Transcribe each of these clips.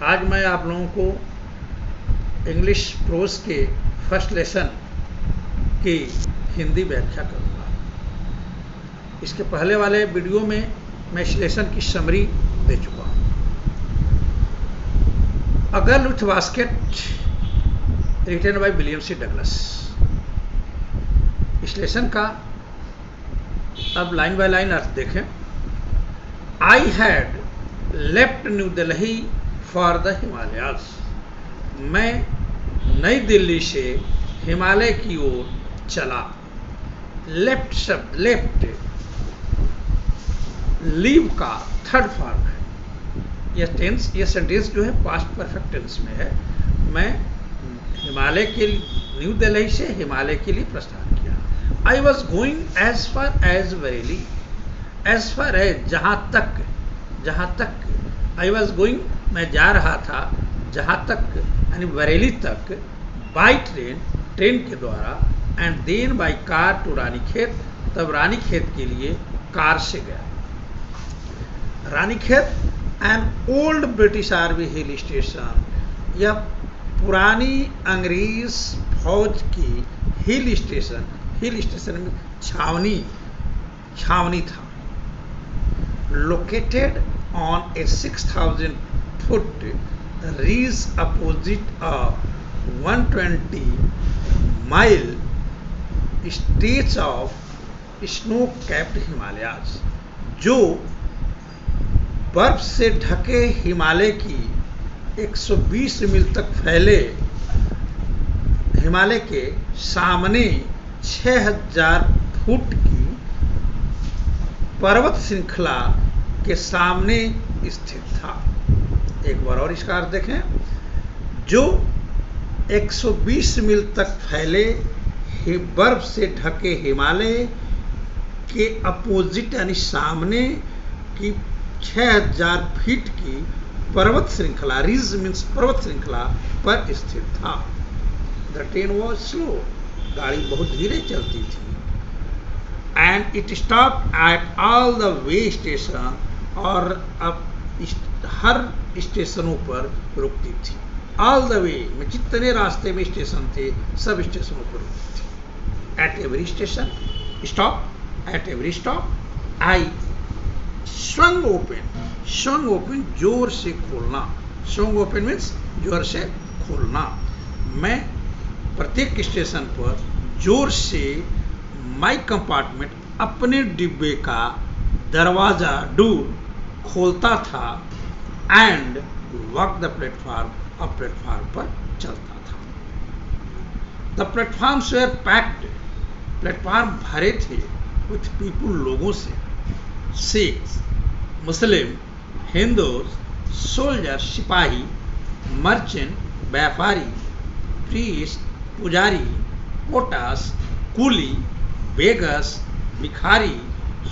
आज मैं आप लोगों को इंग्लिश प्रोज के फर्स्ट लेसन की हिंदी व्याख्या करूंगा। इसके पहले वाले वीडियो में मैं इस लेसन की समरी दे चुका हूं। A girl with basket written by William C Douglas. इस लेसन का अब लाइन बाय लाइन अर्थ देखें। I had left New Delhi for the Himalayas. मैं नई दिल्ली से हिमालय की ओर चला। लेफ्ट शब्द लेफ्ट लीव का थर्ड फॉर्म है। यह सेंटेंस जो है पास्ट परफेक्ट टेंस में है। मैं हिमालय के न्यू दिल्ली से हिमालय के लिए प्रस्थान किया। I was going as far as Bareilly. As far as जहाँ तक आई वॉज गोइंग मैं जा रहा था जहाँ तक यानी बरेली तक बाई ट्रेन के द्वारा and then by car to Ranikhet. तब रानीखेत के लिए कार से गया। Ranikhet an old British army hill station. यह पुरानी अंग्रेज फौज की हिल स्टेशन में छावनी था। Located on a 6,000 foot ridge opposite a 120 mile stage of snow capped Himalayas. जो बर्फ से ढके हिमालय की 120 मील तक फैले हिमालय के सामने 6,000 फुट की पर्वत श्रृंखला के सामने स्थित था। एक बार और इसका अर्थ देखें। जो 120 मील तक फैले बर्फ से ढके हिमालय के अपोजिट यानी सामने की 6,000 फीट की पर्वत श्रृंखला, रिज मीन्स पर्वत श्रृंखला पर स्थित था। The train was slow. गाड़ी बहुत धीरे चलती थी। And it stop at all the way station. और अब हर स्टेशनों पर रुकती थी। ऑल द वे में जितने रास्ते में स्टेशन थे सब स्टेशनों पर रुकती थी। At every station stop, at every stop I swung open जोर से खोलना। स्वंग ओपन मीन्स जोर से खोलना। मैं प्रत्येक स्टेशन पर जोर से माई कंपार्टमेंट अपने डिब्बे का दरवाजा डोर खोलता था। एंड वॉक द प्लेटफॉर्म और प्लेटफॉर्म पर चलता था। The platforms were packed. Platform भरे थे विथ पीपुल लोगों से। सिख्स, मुस्लिम, हिंदूज, सोल्जर सिपाही, मर्चेंट व्यापारी, प्रीस्ट पुजारी, पोटास कुली, बेगस भिखारी,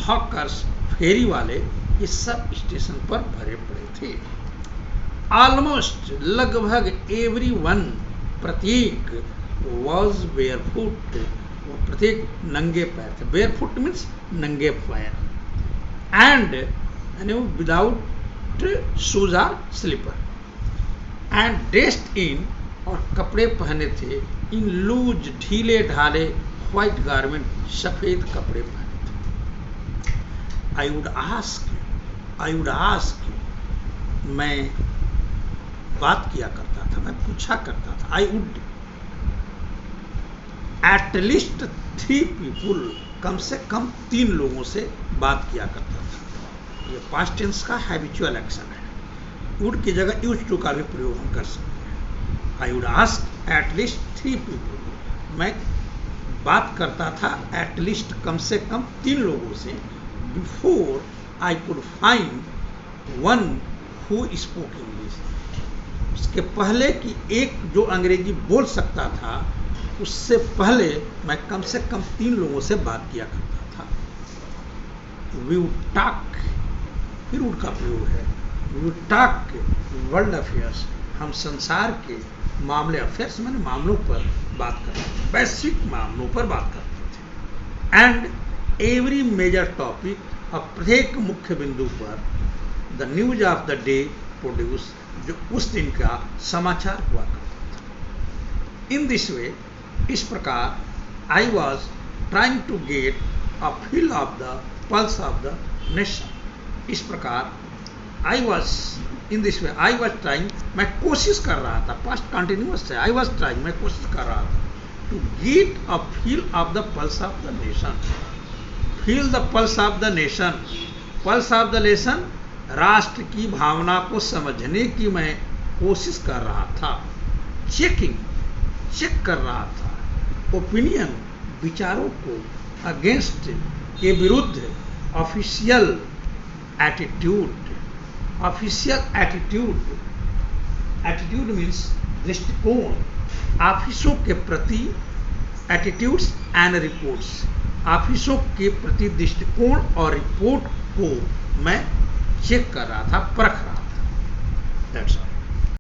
हॉकर्स फेरी वाले, ये सब स्टेशन पर भरे पड़े थे। ऑलमोस्ट लगभग एवरी वन प्रत्येक वॉज बेयरफुट। वो प्रत्येक नंगे पैर थे। बेयरफुट मीन्स नंगे पैर। And without shoes or slipper. And dressed in और कपड़े पहने थे इन लूज ढीले ढाले व्हाइट गारमेंट सफेद कपड़े पहने थे। आई वुड आस्क मैं बात किया करता था, मैं पूछा करता था। आई वुड एटलीस्ट 3 पीपुल, कम से कम 3 लोगों से बात किया करता था। ये पास्ट टेंस का हैबिचुअल एक्शन है। वुड की जगह यूज टू का भी प्रयोग हम कर सकते हैं। I would ask at least 3 people. मैं बात करता था एटलीस्ट कम से कम 3 लोगों से। Before I could find one who spoke English. उसके पहले कि एक जो अंग्रेजी बोल सकता था, उससे पहले मैं कम से कम 3 लोगों से बात किया करता था। वी वुड टॉक, फिर वुड का प्रयोग है। We would talk world affairs. हम संसार के मामले, अफेयर्स मैंने मामलों पर बात करते थे, वैश्विक मामलों पर बात करते थे। एंड एवरी मेजर टॉपिक, और प्रत्येक मुख्य बिंदु पर the news of the day produce, जो उस दिन का समाचार हुआ करता था। इन दिस वे, इस प्रकार I was trying to get a feel of the pulse of the nation. इस प्रकार I was in this way, I was trying, मैं कोशिश कर रहा था, पास्ट कंटिन्यूअस है, आई वॉज ट्राइंग, मैं कोशिश कर रहा था, to get a feel of the pulse of the nation. Feel the pulse of the nation, pulse of the nation, राष्ट्र की भावना को समझने की मैं कोशिश कर रहा था। चेकिंग, चेक कर रहा था। ओपिनियन, विचारों को, अगेंस्ट, के विरुद्ध, official attitude, official attitude, attitude means दृष्टिकोण, ऑफिसों के प्रति, एटीट्यूड्स एंड रिपोर्ट्स, ऑफिसों के प्रति दृष्टिकोण और रिपोर्ट को मैं चेक कर रहा था, परख रहा था। That's all.